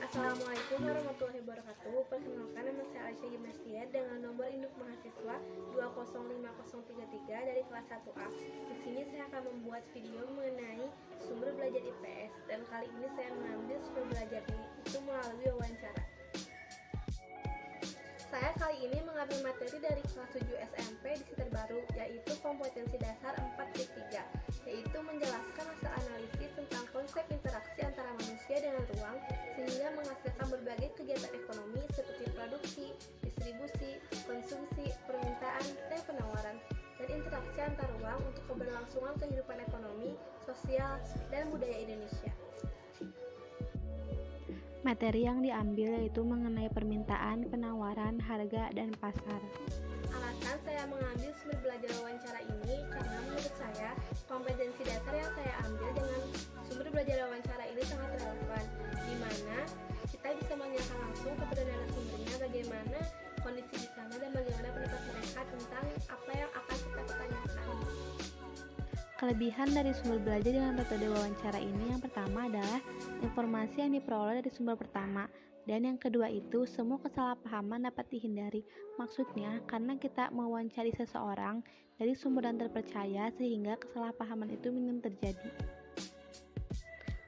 Assalamualaikum warahmatullahi wabarakatuh. Perkenalkan, nama saya Aisyah Gimnasia dengan nomor induk mahasiswa 205033 dari kelas 1A. Di sini saya akan membuat video mengenai sumber belajar IPS, dan kali ini saya mengambil sumber belajarnya itu melalui wawancara. Saya kali ini mengambil materi dari kelas 7 SMP di Sitar Baru, yaitu kompetensi dasar 4.3, yaitu menjelaskan hasil analisis tentang konsep interaksi antara manusia dengan ruang sehingga menghasilkan berbagai kegiatan ekonomi seperti produksi, distribusi, konsumsi, permintaan, dan penawaran, dan interaksi antar ruang untuk keberlangsungan kehidupan ekonomi, sosial, dan budaya Indonesia. Materi yang diambil yaitu mengenai permintaan, penawaran, harga, dan pasar. Alasan saya mengambil sumber belajar wawancara ini karena menurut saya kompetensi dasar yang saya ambil dengan sumber belajar wawancara ini sangat relevan, di mana kita bisa menanyakan langsung kepada narasumbernya bagaimana kondisi di sana dan bagaimana pendapat mereka tentang apa yang akan kita pertanyakan. Kelebihan dari sumber belajar dengan metode wawancara ini yang pertama adalah informasi yang diperoleh dari sumber pertama, dan yang kedua itu semua kesalahpahaman dapat dihindari. Maksudnya karena kita mewawancari seseorang dari sumber yang terpercaya sehingga kesalahpahaman itu minim terjadi.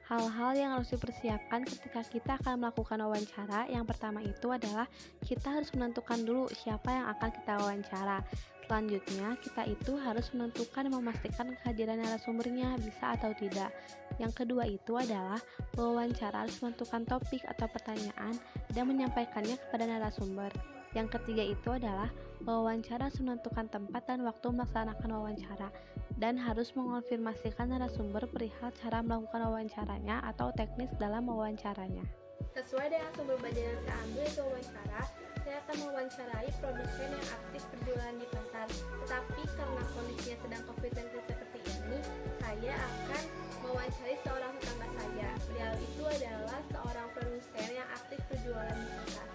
Hal-hal yang harus dipersiapkan ketika kita akan melakukan wawancara, yang pertama itu adalah kita harus menentukan dulu siapa yang akan kita wawancara. Selanjutnya, kita itu harus menentukan dan memastikan kehadiran narasumbernya bisa atau tidak. Yang kedua itu adalah wawancara harus menentukan topik atau pertanyaan dan menyampaikannya kepada narasumber. Yang ketiga itu adalah wawancara harus menentukan tempat dan waktu melaksanakan wawancara dan harus mengonfirmasikan narasumber perihal cara melakukan wawancaranya atau teknis dalam wawancaranya. Sesuai dengan sumber belajar yang saya ambil yaitu wawancara, saya akan mewawancarai produsen yang aktif berjualan di pasar. Tetapi karena kondisinya sedang COVID-19 seperti ini, saya akan mewawancari seorang tetangga saya. Beliau itu adalah seorang produsen yang aktif berjualan di pasar.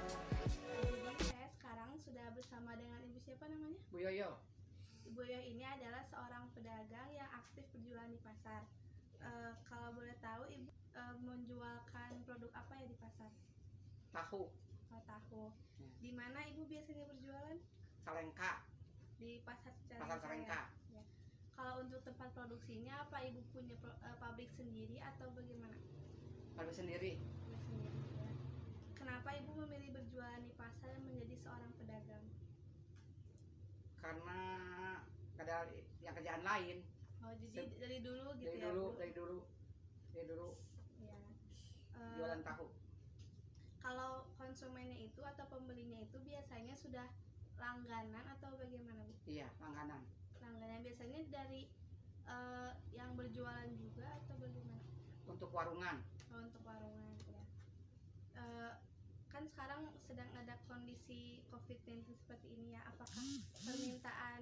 Jadi saya sekarang sudah bersama dengan ibu siapa namanya? Bu Yoyo. Ibu Yoyo ini adalah seorang pedagang yang aktif berjualan di pasar. Kalau boleh tahu, ibu menjualkan produk apa ya di pasar? Tahu. Tahu. Ya. Di mana ibu biasanya berjualan? Salengka. Di pasar Pasar Salengka. Ya. Kalau untuk tempat produksinya, apa ibu punya pabrik sendiri atau bagaimana? Pabrik sendiri. Pabrik sendiri. Ya. Kenapa ibu memilih berjualan di pasar dan menjadi seorang pedagang? Karena ada yang kerjaan lain. Oh, jadi dari dulu gitu dari ya? dulu. Ya. Jualan tahu. Kalau konsumennya itu atau pembelinya itu biasanya sudah langganan atau bagaimana, Bu? Iya, langganan. Langganan biasanya dari yang berjualan juga atau bagaimana? Untuk warungan. Oh, untuk warungan ya. Kan sekarang sedang ada kondisi COVID-19 seperti ini ya. Apakah permintaan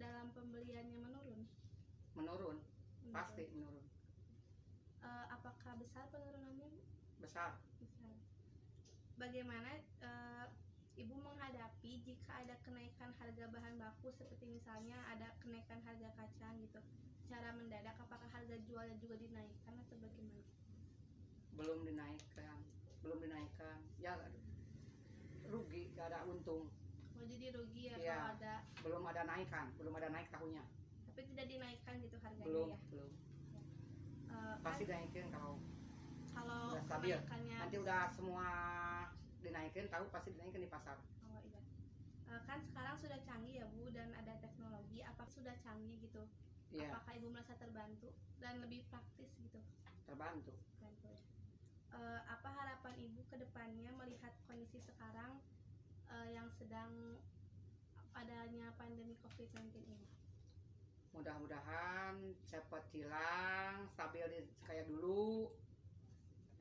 dalam pembeliannya menurun? Menurun. Pasti menurun. Apakah besar penurunannya, Bu? Besar. Besar. Bagaimana ibu menghadapi jika ada kenaikan harga bahan baku, seperti misalnya ada kenaikan harga kacang gitu secara mendadak? Apakah harga jualnya juga dinaikkan atau bagaimana? Belum dinaikkan. Ya rugi, gak ada untung. Oh, jadi rugi ya, Iya. kalau ada. Belum ada naik tahunya. Tapi tidak dinaikkan gitu harganya Belum. ya. Pasti dinaikin kalau Kalau udah stabil. kenaikannya Nanti udah semua dinaikin, tahu pasti dinaikin di pasar. Oh iya. Kan sekarang sudah canggih ya, Bu, dan ada teknologi. Apakah sudah canggih gitu? Iya. Apakah ibu merasa terbantu dan lebih praktis gitu? Terbantu. Ya. Apa harapan ibu ke depannya melihat kondisi sekarang yang sedang adanya pandemi COVID-19 ini? Mudah-mudahan cepat hilang, stabil kayak dulu.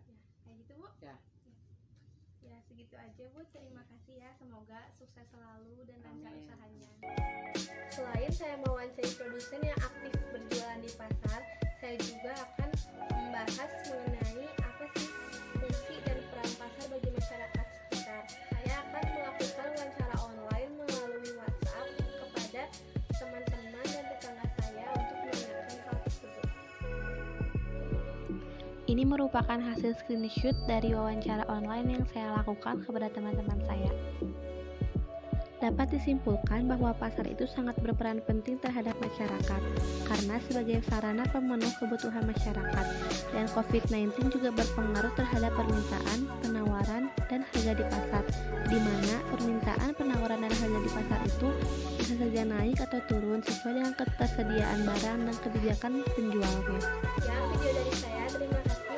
Ya, kayak gitu, Bu. Ya. Ya, segitu aja, Bu. Terima kasih ya. Semoga sukses selalu dan lancar Amin. usahanya. Selain saya mewawancari produsen yang aktif berjualan di pasar, saya juga akan membahas mengenai apa sih fungsi dan peran pasar bagi masyarakat sekitar. Saya akan melakukan wawancara online melalui WhatsApp kepada teman-teman dan tetangga saya untuk menanyakan hal tersebut. Ini Ini merupakan hasil screenshot dari wawancara online yang saya lakukan kepada teman-teman saya. Dapat disimpulkan bahwa pasar itu sangat berperan penting terhadap masyarakat, karena sebagai sarana pemenuh kebutuhan masyarakat, dan COVID-19 juga berpengaruh terhadap permintaan, penawaran, dan harga di pasar, di mana permintaan, penawaran, dan harga di pasar itu bisa saja naik atau turun sesuai dengan ketersediaan barang dan kebijakan penjualnya. Ya, video dari saya. Terima kasih.